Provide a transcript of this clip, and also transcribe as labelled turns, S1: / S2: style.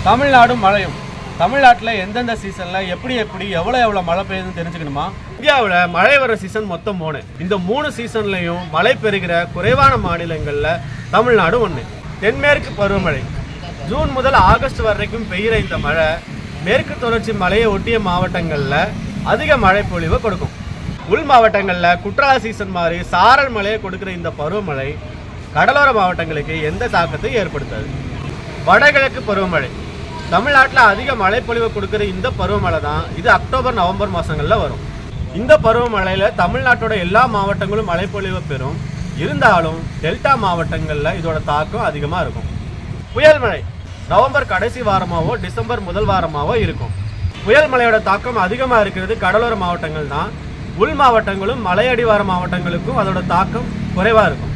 S1: தமிழ்நாடும் மழையும். தமிழ்நாட்டில் எந்தெந்த சீசனில் எப்படி எவ்வளோ மழை பெய்யுதுன்னு தெரிஞ்சுக்கணுமா? இந்தியாவில் மழை வர சீசன் மொத்தம் 3. இந்த 3 சீசன்லையும் மழை பெறுகிற குறைவான மாநிலங்களில் தமிழ்நாடு ஒன்று. தென்மேற்கு பருவமழை ஜூன் முதல் ஆகஸ்ட் வரைக்கும் பெய்கிற இந்த மழை மேற்கு தொடர்ச்சி மலையை ஒட்டிய மாவட்டங்களில் அதிக மழை பொழிவை கொடுக்கும். உள் மாவட்டங்களில் குற்றால சீசன் மாதிரி சாரல் மழையை கொடுக்குற இந்த பருவமழை கடலோர மாவட்டங்களுக்கு எந்த தாக்கத்தையும் ஏற்படுத்தாது. வடகிழக்கு பருவமழை தமிழ்நாட்டில் அதிக மழைப்பொழிவை கொடுக்குற இந்த பருவமழை தான். இது அக்டோபர் நவம்பர் மாதங்களில் வரும். இந்த பருவமழையில் தமிழ்நாட்டோட எல்லா மாவட்டங்களும் மழைப்பொழிவை பெறும். இருந்தாலும் டெல்டா மாவட்டங்களில் இதோட தாக்கம் அதிகமாக இருக்கும். புயல் மழை நவம்பர் கடைசி வாரமாவோ டிசம்பர் முதல் வாரமாவோ இருக்கும். புயல் மழையோட தாக்கம் அதிகமாக இருக்கிறது கடலோர மாவட்டங்கள் தான். உள் மாவட்டங்களும் மலையடிவார மாவட்டங்களுக்கும் அதோட தாக்கம் குறைவாக இருக்கும்.